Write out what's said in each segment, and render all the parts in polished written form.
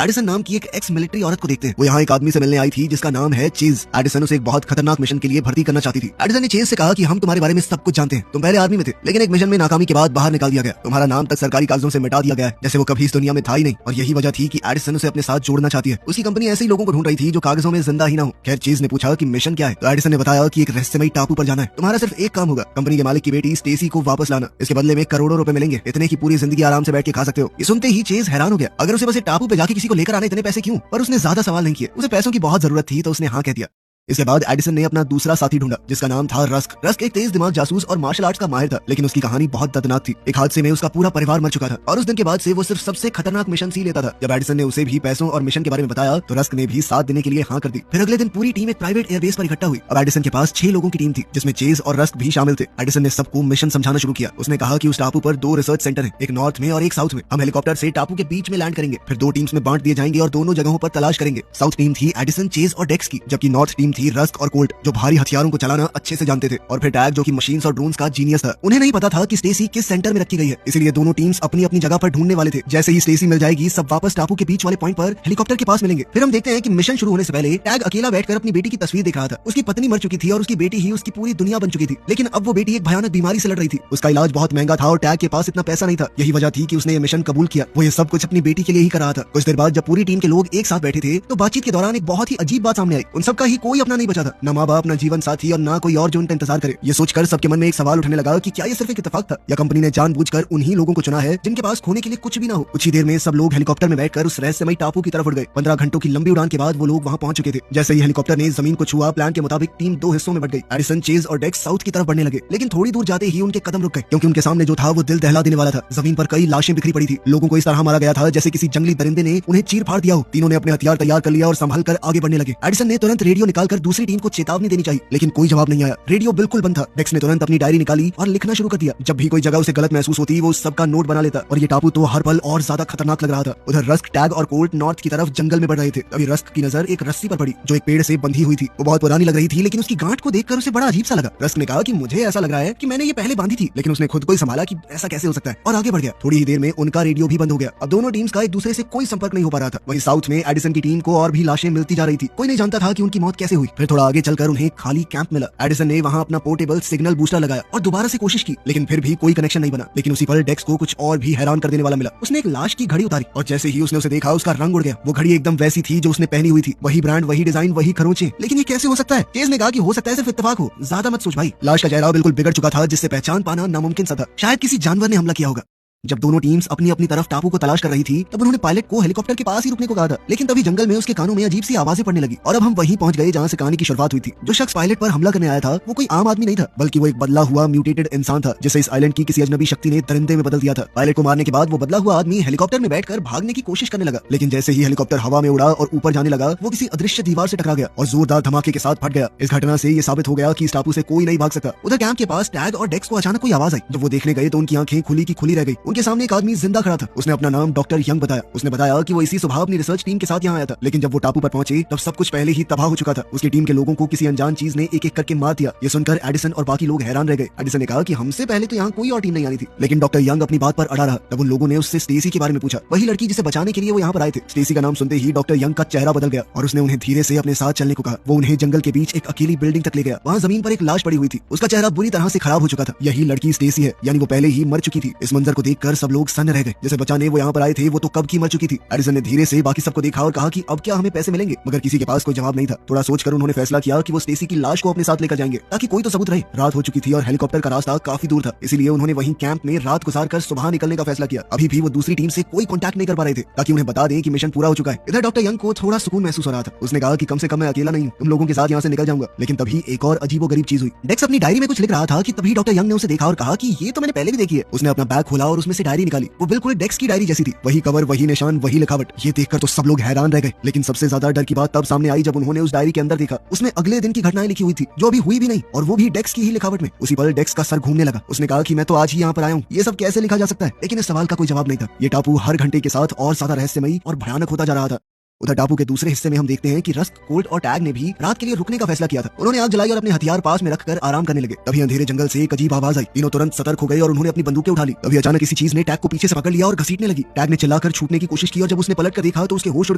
Edison नाम की एक एक्स मिलिट्री औरत को देखते हैं। वो यहाँ एक आदमी से मिलने आई थी जिसका नाम है चेज। एडिसन उसे एक बहुत खतरनाक मिशन के लिए भर्ती करना चाहती थी। एडिसन ने चेज से कहा कि हम तुम्हारे बारे में सब कुछ जानते हैं, तुम पहले आर्मी में थे लेकिन एक मिशन में नाकामी के बाद बाहर निकाल दिया गया, तुम्हारा नाम तक सरकारी कागजों से मिटा दिया गया है, जैसे वो कभी इस दुनिया में था ही नहीं। और यही वजह थी कि एडिसन उसे अपने साथ जोड़ना चाहती है। उसकी कंपनी ऐसे ही लोगों को ढूंढ रही थी जो कागजों में जिंदा ही ना हो। खैर चेज ने पूछा कि मिशन क्या है, तो एडिसन ने बताया कि एक रहस्यमयी टापू पर जाना है, तुम्हारा सिर्फ एक काम होगा, कंपनी के मालिक की बेटी स्टेसी को वापस लाना, इसके बदले में करोड़ों रुपए मिलेंगे, इतने की पूरी जिंदगी आराम से बैठ के खा सकते हो। ये सुनते ही चेज हैरान हो गया, अगर उसे बस एक टापू पे जाके किसी को लेकर आने इतने पैसे क्यों। पर उसने ज्यादा सवाल नहीं किए, उसे पैसों की बहुत जरूरत थी तो उसने हाँ कह दिया। इसके बाद एडिसन ने अपना दूसरा साथी ढूंढा जिसका नाम था रस्क। रस्क एक तेज दिमाग जासूस और मार्शल आर्ट्स का माहिर था, लेकिन उसकी कहानी बहुत दर्दनाक थी। एक हादसे में उसका पूरा परिवार मर चुका था और उस दिन के बाद से वो सिर्फ सबसे खतरनाक मिशन ही लेता था। जब एडिसन ने उसे भी पैसों और मिशन के बारे में बताया तो रस्क ने भी साथ देने के लिए हाँ कर दी। फिर अगले दिन पूरी टीम एक प्राइवेट एयरबेस पर इकट्ठा हुई। अब एडिसन के पास 6 लोगों की टीम थी जिसमें चेज और रस्क भी शामिल थे। एडिसन ने सबको मिशन समझाना शुरू किया। उसने कहा कि उस टापू पर 2 रिसर्च सेंटर है, एक नॉर्थ में और एक साउथ में। हम हेलीकॉप्टर से टापू के बीच में लैंड करेंगे, फिर 2 टीम्स में बांट दिए जाएंगे और दोनों जगहों पर तलाश करेंगे। साउथ टीम थी एडिसन, चेज और डेक्स की, जबकि नॉर्थ टीम थी रस्क और कोल्ट जो भारी हथियारों को चलाना अच्छे से जानते थे, और फिर टैग जो कि मशीन्स और ड्रोन्स का जीनियस था। उन्हें नहीं पता था कि स्टेसी किस सेंटर में रखी गई है, इसलिए दोनों टीम्स अपनी अपनी जगह पर ढूंढने वाले थे। जैसे ही स्टेसी मिल जाएगी सब वापस टापू के बीच वाले पॉइंट पर हेलीकॉप्टर के पास मिलेंगे। फिर हम देखते हैं कि मिशन शुरू होने से पहले टैग अकेला बैठकर अपनी बेटी की तस्वीर देख रहा था। उसकी पत्नी मर चुकी थी और उसकी बेटी ही उसकी पूरी दुनिया बन चुकी थी, लेकिन अब वो बेटी एक भयानक बीमारी से लड़ रही थी। उसका इलाज बहुत महंगा था और टैग के पास इतना पैसा नहीं था। यही वजह थी कि उसने ये मिशन कबूल किया। वो ये सब कुछ अपनी बेटी के लिए ही कर रहा था। कुछ देर बाद जब पूरी टीम के लोग एक साथ बैठे थे तो बातचीत के दौरान एक बहुत ही अजीब बात सामने आई। उन सबका ही कोई अपना नहीं बचा था, न माँ बाप, न जीवन साथी और न कोई और जो उनका इंतजार करे। ये सोचकर सबके मन में एक सवाल उठने लगा कि क्या ये सिर्फ एक इत्तेफाक था या कंपनी ने जानबूझकर उन्हीं लोगों को चुना है जिनके पास खोने के लिए कुछ भी ना हो। कुछ ही देर में सब लोग हेलीकॉप्टर में बैठकर उस रहस्यमयी टापू की तरफ उड़ गए। 15 घंटों की लंबी उड़ान के बाद वो लोग वहां पहुंच चुके थे। जैसे ही हेलीकॉप्टर ने जमीन को छुआ, प्लान के मुताबिक टीम 2 हिस्सों में बट गई। एडिसन, चेज और डेक्स साउथ की तरफ बढ़ने लगे, लेकिन थोड़ी दूर जाते ही उनके कदम रुक गए क्योंकि उनके सामने जो था वो दिल दहला देने वाला था। जमीन पर कई लाशें बिखरी पड़ी थी। लोगों को इस तरह मारा गया था जैसे किसी जंगली दरिंदे ने उन्हें चीर फाड़ दिया हो। तीनों ने अपने हथियार तैयार कर लिया और संभल कर आगे बढ़ने लगे। एडिसन ने तुरंत रेडियो निकालकर दूसरी टीम को चेतावनी देनी चाहिए, लेकिन कोई जवाब नहीं आया। रेडियो बिल्कुल बंद था। डेक्स ने तुरंत अपनी डायरी निकाली और लिखना शुरू कर दिया। जब भी कोई जगह उसे गलत महसूस होती वो उस सब का नोट बना लेता और ये टापू तो हर पल और ज्यादा खतरनाक लग रहा था। उधर रस्क, टैग और कोल्ट नॉर्थ की तरफ जंगल में बढ़ रहे थे। अभी रस्क की नजर एक रस्सी पर पड़ी जो एक पेड़ से बंधी हुई थी। वो बहुत पुरानी लग रही थी, लेकिन उसकी गांठ को देखकर उसे बड़ा अजीब सा लगा। रस्क ने कहा कि मुझे ऐसा लग रहा है कि मैंने ये पहले बांधी थी, लेकिन उसने खुद को ही संभाला कि ऐसा कैसे हो सकता है और आगे बढ़ गया। थोड़ी ही देर में उनका रेडियो भी बंद हो गया। अब दोनों टीम्स का एक दूसरे से कोई संपर्क नहीं हो पा रहा था। वहीं साउथ में एडिसन की टीम को और भी लाशें मिलती जा रही थी। कोई नहीं जानता था कि उनकी मौत कैसे हुई। फिर थोड़ा आगे चलकर उन्हें खाली कैंप मिला। एडिसन ने वहां अपना पोर्टेबल सिग्नल बूस्टर लगाया और दोबारा से कोशिश की, लेकिन फिर भी कोई कनेक्शन नहीं बना। लेकिन उसी पल डेक्स को कुछ और भी हैरान कर देने वाला मिला। उसने एक लाश की घड़ी उतारी और जैसे ही उसने उसे देखा उसका रंग उड़ गया। वो घड़ी एकदम वैसी थी जो उसने पहनी हुई थी, वही ब्रांड, वही डिजाइन, वही खरोंचे। लेकिन ये कैसे हो सकता है? चेज ने कहा कि हो सकता है सिर्फ इत्तेफाक हो, ज्यादा मत सोच भाई। लाश का चेहरा बिल्कुल बिगड़ चुका था जिससे पहचान पाना नामुमकिन सा था। शायद किसी जानवर ने हमला किया होगा। जब दोनों टीम्स अपनी अपनी तरफ टापू को तलाश कर रही थी तब उन्होंने पायलट को हेलीकॉप्टर के पास ही रुकने को कहा था, लेकिन तभी जंगल में उसके कानों में अजीब सी आवाजें पड़ने लगी। और अब हम वहीं पहुंच गए जहां से कहानी की शुरुआत हुई थी। जो शख्स पायलट पर हमला करने आया था वो कोई आम आदमी नहीं था, बल्कि वो एक बदला हुआ म्यूटेटेड इंसान था जिसे इस आइलैंड की किसी अजनबी शक्ति ने दरिंदे में बदल दिया था। पायलट को मारने के बाद वो बदला हुआ आदमी हेलीकॉप्टर में बैठकर भागने की कोशिश करने लगा, लेकिन जैसे ही हेलीकॉप्टर हवा में उड़ा और ऊपर जाने लगा वो किसी अदृश्य दीवार से टकरा गया और जोरदार धमाके के साथ फट गया। इस घटना से ये साबित हो गया कि इस टापू से कोई नहीं भाग सकता। उधर कैंप के पास टैग और डेक्स को अचानक कोई आवाज आई। जब वो देखने गए तो उनकी आंखें खुली की खुली रह गई। उनके सामने एक आदमी जिंदा खड़ा था। उसने अपना नाम डॉक्टर यंग बताया। उसने बताया कि वो इसी सुबह अपनी रिसर्च टीम के साथ यहाँ आया था, लेकिन जब वो टापू पर पहुंचे तब सब कुछ पहले ही तबाह हो चुका था। उसकी टीम के लोगों को किसी अनजान चीज ने एक एक करके मार दिया। ये सुनकर एडिसन और बाकी लोग हैरान रह गए। एडिसन ने कहा कि हमसे पहले तो यहाँ कोई और टीम नहीं आई थी, लेकिन डॉक्टर यंग अपनी बात पर अड़ा रहा। तब उन लोगों ने उससे स्टेसी के बारे में पूछा, वही लड़की जिसे बचाने के लिए वो यहाँ पर आए थे। स्टेसी का नाम सुनते ही डॉक्टर यंग का चेहरा बदल गया और उसने उन्हें धीरे से अपने साथ चलने को कहा। वो उन्हें जंगल के बीच एक अकेली बिल्डिंग तक ले गया। वहाँ जमीन पर एक लाश पड़ी हुई थी। उसका चेहरा बुरी तरह से खराब हो चुका था। यही लड़की स्टेसी है, यानी वो पहले ही मर चुकी थी। इस मंजर को देखकर सब लोग सन्न रह गए। जैसे बचाने वो यहाँ पर आए थे वो तो कब की मर चुकी थी। एडिसन ने धीरे से बाकी सबको देखा और कहा कि अब क्या हमें पैसे मिलेंगे, मगर किसी के पास कोई जवाब नहीं था। थोड़ा सोचकर उन्होंने फैसला किया कि वो स्टेसी की लाश को अपने साथ लेकर जाएंगे ताकि कोई तो सबूत रहे। रात हो चुकी थी और हेलीकॉप्टर का रास्ता काफी दूर था, इसलिए उन्होंने वहीं कैंप में रात गुजारकर सुबह निकलने का फैसला किया। अभी भी वो दूसरी टीम से कोई कॉन्टैक्ट नहीं कर पा रहे थे ताकि उन्हें बता दें कि मिशन पूरा हो चुका है। इधर डॉक्टर यंग को थोड़ा सुकून महसूस हो रहा था। उसने कहा कि कम से कम मैं अकेला नहीं हूँ, तुम लोगों के साथ यहाँ से निकल जाऊंगा। लेकिन तभी एक और अजीबोगरीब चीज हुई। डेक्स अपनी डायरी में कुछ लिख रहा था कि तभी डॉक्टर यंग ने उसे देखा और कहा कि ये तो मैंने पहले भी देखी है। उसने अपना बैग खोला और उसमें से डायरी निकाली। वो बिल्कुल डेक्स की डायरी जैसी थी, वही कवर, वही निशान, वही लिखावट। ये देखकर तो सब लोग हैरान रह गए। लेकिन सबसे ज्यादा डर की बात तब सामने आई जब उन्होंने उस डायरी के अंदर देखा। उसमें अगले दिन की घटनाएं लिखी हुई थी जो अभी हुई भी नहीं, और वो भी डेक्स की ही लिखावट में। उसी पल डेक्स का सर घूमने लगा। उसने कहा कि मैं तो आज ही यहाँ पर आया हूँ, ये सब कैसे लिखा जा सकता है? लेकिन इस सवाल का कोई जवाब नहीं था। ये टापू हर घंटे के साथ और ज्यादा रहस्यमयी और भयानक होता जा रहा था। उधर टापू के दूसरे हिस्से में हम देखते हैं कि रस्क, कोल्ट और टैग ने भी रात के लिए रुकने का फैसला किया था। उन्होंने आग जलाई और अपने हथियार पास में रखकर आराम करने लगे। तभी अंधेरे जंगल से एक अजीब आवाज आई। तीनों तुरंत सतर्क हो गए और उन्होंने अपनी बंदूकें उठा ली। तभी अचानक किसी चीज ने टैग को पीछे से पकड़ लिया और घसीटने लगी। टैग ने चिल्लाकर छूटने की कोशिश की और जब उसने पलट कर देखा तो उसके होश उड़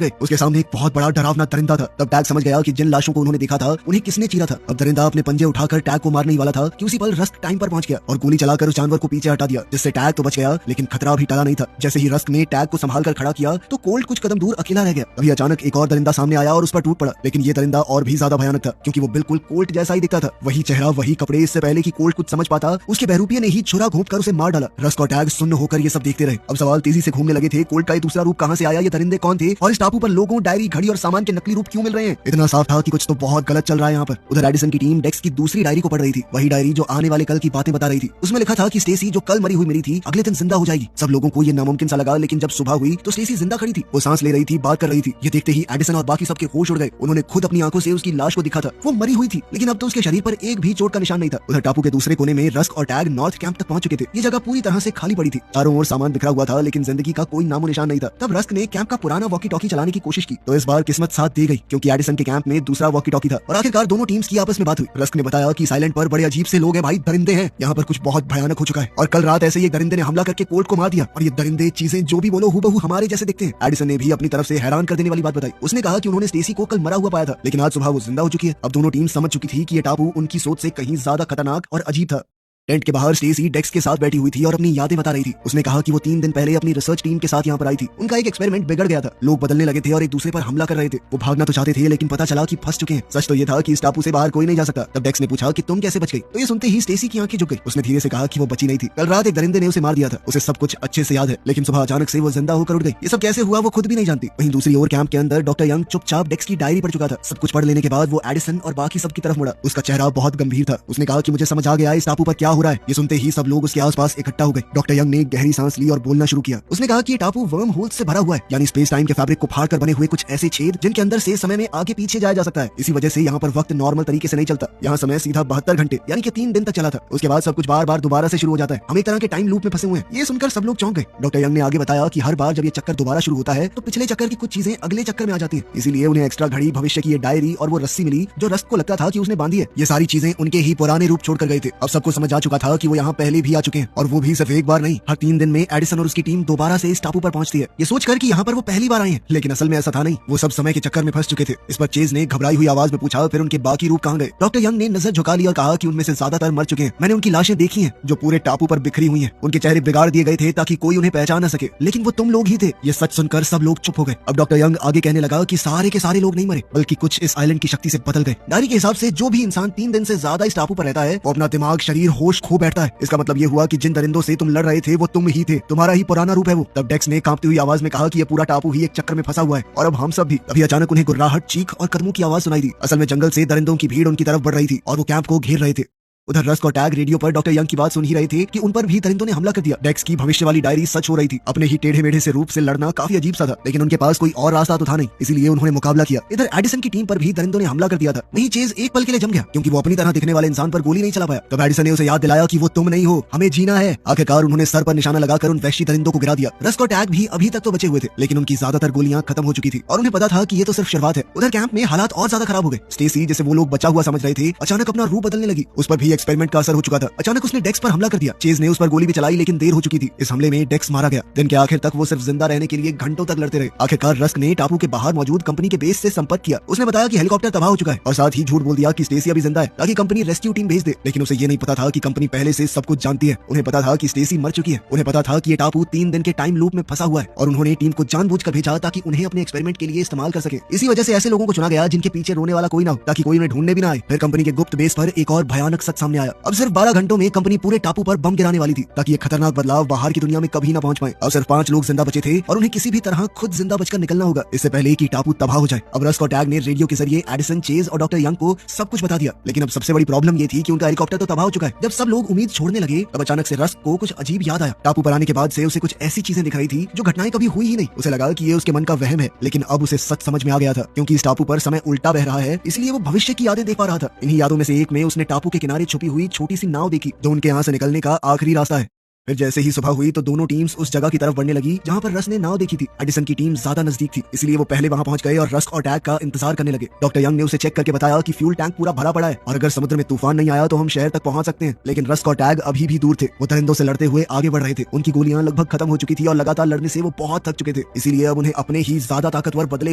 गए। उसके सामने एक बहुत बड़ा डरावना दरिंदा था। तब टैग समझ गया कि जिन लाशों को उन्होंने देखा था उन्हें किसने चीरा था। अब दरिंदा अपने पंजे उठाकर टैग को मारने ही वाला था कि उसी पल रस्क टाइम पर पहुंच गया और गोली चलाकर उस जानवर को पीछे हटा दिया, जिससे टैग तो बच गया लेकिन खतरा भी टला नहीं था। जैसे ही रस्क ने टैग को संभाल कर खड़ा किया तो कोल्ट कुछ कदम दूर अकेला रह गया। तभी अचानक एक और दरिंदा सामने आया और उस पर टूट पड़ा, लेकिन ये दरिंदा और भी ज्यादा भयानक था क्योंकि वो बिल्कुल कोल्ट जैसा ही दिखता था। वही चेहरा, वही कपड़े। इससे पहले कि कोल्ट कुछ समझ पाता उसके बहरूपिये ने ही छुरा घोंपकर उसे मार डाला। रस्क और टैग सुन्न होकर ये सब देखते रहे। अब सवाल तेजी से घूमने लगे थे, कोल्ट का ये दूसरा रूप कहां से आया, ये दरिंदे कौन थे और इस टापू पर लोगों, डायरी, घड़ी और सामान के नकली रूप क्यों मिल रहे हैं। इतना साफ था कि कुछ तो बहुत गलत चल रहा है यहाँ पर। उधर एडिसन की टीम डेक्स की दूसरी डायरी को पढ़ रही थी, वही डायरी जो आने वाले कल की बातें बता रही थी। उसमें लिखा था कि स्टेसी जो कल मरी हुई मिली थी अगले दिन जिंदा हो जाएगी। सब लोगों को ये नामुमकिन सा लगा, लेकिन जब सुबह हुई तो स्टेसी जिंदा खड़ी थी। वो सांस ले रही थी, बात कर रही थी। ये देखते ही एडिसन और बाकी सबके होश उड़ गए। उन्होंने खुद अपनी आंखों से उसकी लाश को दिखा था। वो मरी हुई थी लेकिन अब तो उसके शरीर पर एक भी चोट का निशान नहीं था। उधर टापू के दूसरे कोने में रस्क और टैग नॉर्थ कैंप तक पहुंच चुके थे। ये जगह पूरी तरह से खाली पड़ी थी। चारों ओर सामान बिखरा हुआ था लेकिन जिंदगी का कोई नामो निशान नहीं था। तब रस्क ने कैंप का पुराना वॉकी टॉकी चलाने की कोशिश की तो इस बार किस्मत साथ दे गई क्योंकि एडिसन के कैंप में दूसरा वॉकी टॉकी था और आखिरकार दोनों टीम्स की आपस में बात हुई। रस्क ने बताया कि साइलेंट पर बड़े अजीब से लोग हैं भाई, दरिंदे हैं। यहाँ पर कुछ बहुत भयानक हो चुका है और कल रात ऐसे ही एक दरिंदे ने हमला करके कोल्ट को मार दिया और ये दरिंदे चीजें जो भी बोलो हूबहू हमारे जैसे दिखते हैं। एडिसन ने भी अपनी तरफ से हैरान कर देने वाली बात बताई। उसने कहा कि उन्होंने स्टेसी को कल मरा हुआ पाया था लेकिन आज सुबह वो जिंदा हो चुकी है। अब दोनों टीम समझ चुकी थी कि ये टापू उनकी सोच से कहीं ज्यादा खतरनाक और अजीब था। टेंट के बाहर स्टेसी डेक्स के साथ बैठी हुई थी और अपनी यादें बता रही थी। उसने कहा कि वो 3 दिन पहले अपनी रिसर्च टीम के साथ यहाँ पर आई थी। उनका एक एक्सपेरिमेंट बिगड़ गया था, लोग बदलने लगे थे और एक दूसरे पर हमला कर रहे थे। वो भागना तो चाहते थे लेकिन पता चला कि फंस चुके हैं। सच तो ये था कि इस टापू से बाहर कोई नहीं जा सकता। तब डेक्स ने पूछा कि तुम कैसे बच गई, तो ये सुनते ही स्टेसी की आंखें झुक गई। उसने धीरे से कहा कि वो बची नहीं थी, कल रात एक दरिंदे ने उसे मार दिया था। उसे सब कुछ अच्छे से याद है लेकिन सुबह अचानक से वो जिंदा होकर उठ गई। ये सब कैसे हुआ वो खुद भी नहीं जानती। वहीं दूसरी ओर कैंप के अंदर डॉक्टर यंग चुपचाप डेक्स की डायरी पढ़ चुका था। सब कुछ पढ़ लेने के बाद वो एडिसन और बाकी सबकी तरफ मुड़ा। उसका चेहरा बहुत गंभीर था। उसने कहा कि मुझे समझ आ गया इस टापू पर क्या हो रहा है। ये सुनते ही सब लोग उसके आसपास इकट्ठा हो गए। डॉक्टर यंग ने गहरी सांस ली और बोलना शुरू किया। उसने कहा कि ये टापू वर्म होल से भरा हुआ है, यानी स्पेस टाइम के फैब्रिक को फाड़कर बने हुए कुछ ऐसे छेद जिनके अंदर से समय में आगे पीछे जाया जा सकता है। इसी वजह से यहाँ पर वक्त नॉर्मल तरीके से नहीं चलता। यहाँ समय सीधा 72 घंटे यानी कि 3 दिन तक चला था। उसके बाद सब कुछ बार बार दोबारा से शुरू हो जाता है। हम एक तरह के टाइम लूप में फंसे हुए हैं। ये सुनकर सब लोग चौंक गए। डॉक्टर यंग ने आगे बताया कि हर बार जब ये चक्कर दोबारा शुरू होता है तो पिछले चक्कर की कुछ चीजें अगले चक्कर में आ जाती है। इसीलिए उन्हें एक्स्ट्रा घड़ी, भविष्य की ये डायरी और वो रस्सी मिली जो रस्क को लगता था कि उसने बांधी है। ये सारी चीजें उनके ही पुराने रूप छोड़कर गए थे। अब सबको समझ आ चुका था कि वो यहाँ पहले भी आ चुके हैं और वो भी सिर्फ एक बार नहीं, हर 3 दिन में एडिसन और उसकी टीम दोबारा से इस टापू पर पहुंचती है। ये सोचकर कि यहाँ पर वो पहली बार आए हैं, लेकिन असल में ऐसा था नहीं। वो सब समय के चक्कर में फंस चुके थे। इस पर चेज ने घबराई हुई आवाज में पूछा, फिर उनके बाकी रूप कहाँ गए। डॉक्टर यंग ने नजर झुका ली और कहा कि उनमें से ज्यादातर मर चुके हैं। मैंने उनकी लाशें देखी हैं जो पूरे टापू पर बिखरी हुई हैं। उनके चेहरे बिगाड़ दिए गए थे ताकि कोई उन्हें पहचान न सके, लेकिन वो तुम लोग ही थे। ये सच सुनकर सब लोग चुप हो गए। अब डॉक्टर यंग आगे कहने लगा कि सारे के सारे लोग नहीं मरे, बल्कि कुछ इस आइलैंड की शक्ति से बदल गए। डायरी के हिसाब से जो भी इंसान 3 दिन से ज्यादा इस टापू पर रहता है वो अपना दिमाग, शरीर, होश खो बैठता है। इसका मतलब ये हुआ कि जिन दरिंदों से तुम लड़ रहे थे वो तुम ही थे, तुम्हारा ही पुराना रूप है वो। तब डेक्स ने कांपती हुई आवाज में कहा कि ये पूरा टापू ही एक चक्कर में फंसा हुआ है और अब हम सब भी। तभी अचानक उन्हें गुर्राहट, चीख और कदमों की आवाज सुनाई दी। असल में जंगल से दरिंदों की भीड़ उनकी तरफ बढ़ रही थी और वो कैंप को घेर रहे थे। उधर रस्क और टैग रेडियो पर डॉक्टर यंग की बात सुन ही रहे थे कि उन पर भी दरिंदों ने हमला कर दिया। डेक्स की भविष्य वाली डायरी सच हो रही थी। अपने ही टेढ़े मेढ़े से रूप से लड़ना काफी अजीब सा था, लेकिन उनके पास कोई और रास्ता तो था नहीं, इसीलिए उन्होंने मुकाबला किया। इधर एडिसन की टीम पर भी दरिंदों ने हमला कर दिया था। वहीं चेज एक पल के लिए जम गया क्योंकि वो अपनी तरह दिखने वाले इंसान पर गोली नहीं चला पाया। तब एडिसन ने उसे याद दिलाया कि वो तुम नहीं हो, हमें जीना है। आखिरकार उन्होंने सर पर निशाना लगाकर उन वहशी दरिंदों को गिरा दिया। रस्क और टैग भी अभी तक तो बचे हुए थे, लेकिन उनकी ज्यादातर गोलियां खत्म हो चुकी थी और उन्हें पता था कि ये तो सिर्फ शुरुआत है। उधर कैंप में हालात और ज्यादा खराब हो गए। स्टेसी, जिसे वो लोग बचा हुआ समझ रहे थे, अचानक अपना रूप बदलने लगी। उस पर भी एक्सपेरिमेंट का असर हो चुका था। अचानक उसने डेक्स पर हमला कर दिया। चेज ने उस पर गोली भी चलाई लेकिन देर हो चुकी थी। इस हमले में डेक्स मारा गया। दिन के आखिर तक वो सिर्फ जिंदा रहने के लिए घंटों तक लड़ते रहे। आखिरकार रस्क ने टापू के बाहर मौजूद कंपनी के बेस से संपर्क किया। उसने बताया कि हेलीकॉप्टर तबाह हो चुका है और साथ ही झूठ बोल दिया कि स्टेसी अभी जिंदा है ताकि कंपनी रेस्क्यू टीम भेज दे। लेकिन उसे ये नहीं पता था कि कंपनी पहले से सब कुछ जानती है। उन्हें पता था कि स्टेसी मर चुकी है। उन्हें पता था कि ये टापू 3 दिन के टाइम लूप में फंसा हुआ है और उन्होंने टीम को जानबूझकर भेजा ताकि उन्हें अपने एक्सपेरिमेंट के लिए इस्तेमाल कर सके। इसी वजह से ऐसे लोगों को चुना गया जिनके पीछे रोने वाला कोई ना हो, ताकि कोई उन्हें ढूंढने भी ना आए। फिर कंपनी के गुप्त बेस पर एक और भयानक सच सामने आया। अब सिर्फ 12 घंटों में कंपनी पूरे टापू पर बम गिराने वाली थी ताकि ये खतरनाक बदलाव बाहर की दुनिया में कभी ना पहुंच पाए। अब सिर्फ 5 लोग जिंदा बचे थे और उन्हें किसी भी तरह खुद जिंदा बचकर निकलना होगा, इससे पहले कि टापू तबाह हो जाए। अब रस्क और टैग ने रेडियो के जरिए एडिसन, चेज और डॉक्टर यंग को सब कुछ बता दिया। लेकिन अब सबसे बड़ी प्रॉब्लम ये थी कि उनका हेलीकॉप्टर तो तबाह हो चुका है। जब सब लोग उम्मीद छोड़ने लगे तब अचानक से रस्क को कुछ अजीब याद आया। टापू पर आने के बाद से उसे कुछ ऐसी चीजें दिख रही थी जो घटनाएं कभी हुई ही नहीं। उसे लगा कि ये उसके मन का वहम है, लेकिन अब उसे सच समझ में आ गया था क्योंकि इस टापू पर समय उल्टा बह रहा है, इसलिए वो भविष्य की यादें देख पा रहा था। इन्हीं यादों में से एक में उसने टापू के किनारे छुपी हुई छोटी सी नाव देखी जो उनके यहाँ से निकलने का आखिरी रास्ता है। फिर जैसे ही सुबह हुई तो दोनों टीम्स उस जगह की तरफ बढ़ने लगी जहाँ पर रस ने नाव देखी थी। एडिसन की टीम ज्यादा नजदीक थी, इसलिए वो पहले वहाँ पहुंच गए और रस्क और टैग का इंतजार करने लगे। डॉक्टर यंग ने उसे चेक करके बताया कि फ्यूल टैंक पूरा भरा पड़ा है और अगर समुद्र में तूफान नहीं आया तो हम शहर तक पहुंच सकते हैं। लेकिन रस्क और टैग अभी भी दूर थे। वो दरिंदों से लड़ते हुए आगे बढ़ रहे थे। उनकी गोलियां लगभग खत्म हो चुकी थी और लगातार लड़ने से वो बहुत थक चुके थे, इसीलिए अब उन्हें अपने ही ज्यादा ताकतवर बदले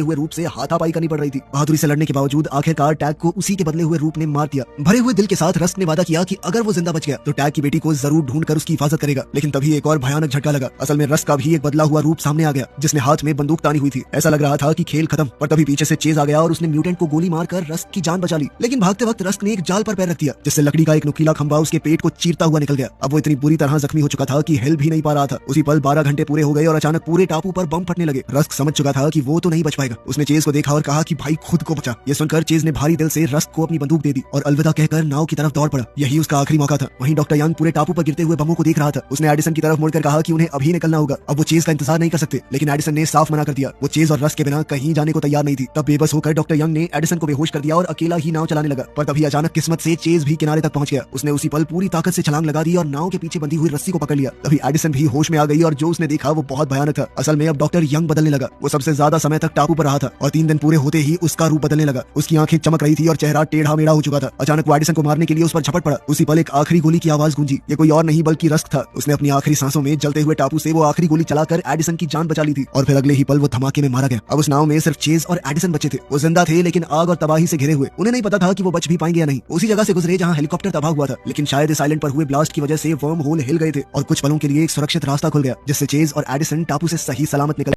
हुए रूप से हाथापाई करनी पड़ रही थी। बहादुरी से लड़ने के बावजूद आखिरकार टैग को उसी के बदले हुए रूप ने मार दिया। भरे हुए दिल के साथ रस्क ने वादा किया कि अगर वो जिंदा बच गया तो टैग की बेटी को जरूर ढूंढ कर उसकी हिफाजत करेगा। लेकिन तभी एक और भयानक झटका लगा। असल में रस्क का भी एक बदला हुआ रूप सामने आ गया, जिसने हाथ में बंदूक तानी हुई थी। ऐसा लग रहा था कि खेल खत्म, पर तभी पीछे से चेज आ गया और उसने म्यूटेंट को गोली मारकर रस्क की जान बचा ली। लेकिन भागते वक्त रस्क ने एक जाल पर पैर रख दिया, जिससे लकड़ी का एक नुकीला खंभा उसके पेट को चीरता हुआ निकल गया। अब वो इतनी बुरी तरह जख्मी हो चुका था कि हिल भी नहीं पा रहा था। उसी पल 12 घंटे पूरे हो गए और अचानक पूरे टापू पर बम फटने लगे। रस्क समझ चुका था कि वो तो नहीं बच पाएगा। उसने चेज को देखा और कहा कि भाई खुद को बचा। ये सुनकर चेज ने भारी दिल से रस्क को अपनी बंदूक दे दी और अलविदा कहकर नाव की तरफ दौड़ पड़ा। यही उसका आखिरी मौका था। वहीं डॉक्टर यंग पूरे टापू पर गिरते हुए बमों को देख रहा था। उसने एडिसन की तरफ मुड़कर कहा कि उन्हें अभी निकलना होगा। अब वो चेज का इंतजार नहीं कर सकते, लेकिन एडिसन ने साफ मना कर दिया। वो चेज और रस्क के बिना कहीं जाने को तैयार नहीं थी। तब बेबस होकर डॉक्टर यंग ने एडिसन को बेहोश कर दिया और अकेला ही नाव चलाने लगा। पर तभी अचानक किस्मत से चेज भी किनारे तक पहुंच गया। उसने उसी पल पूरी ताकत से छलांग लगा दी और नाव के पीछे बंधी हुई रस्सी को पकड़ लिया। तभी एडिसन भी होश में आ गई और जो उसने देखा वो बहुत भयानक था। असल में अब डॉक्टर यंग बदलने लगा। वो सबसे ज्यादा समय तक टापू पर रहा था और 3 दिन पूरे होते ही उसका रूप बदलने लगा। उसकी आंखें चमक रही थी और चेहरा टेढ़ा मेढ़ा हो चुका था। अचानक वो एडिसन को मारने के लिए उस पर झपट पड़ा। उसी पल एक आखिरी गोली की आवाज गूंजी। ये कोई और नहीं बल्कि रस्क था। उसने अपनी आखिरी सांसों में जलते हुए टापू से वो आखिरी गोली चलाकर एडिसन की जान बचा ली थी और फिर अगले ही पल वो धमाके में मारा गया। अब उस नाव में सिर्फ चेज और एडिसन बचे थे। वो जिंदा थे लेकिन आग और तबाही से घिरे हुए। उन्हें नहीं पता था कि वो बच भी पाएंगे या नहीं। उसी जगह से गुजरे जहां हेलीकॉप्टर तबाह हुआ था, लेकिन शायद इस आइलैंड पर हुए ब्लास्ट की वजह से वर्म होल हिल गए थे और कुछ पलों के लिए एक सुरक्षित रास्ता खुल गया, जिससे चेज और एडिसन टापू से सही सलामत निकल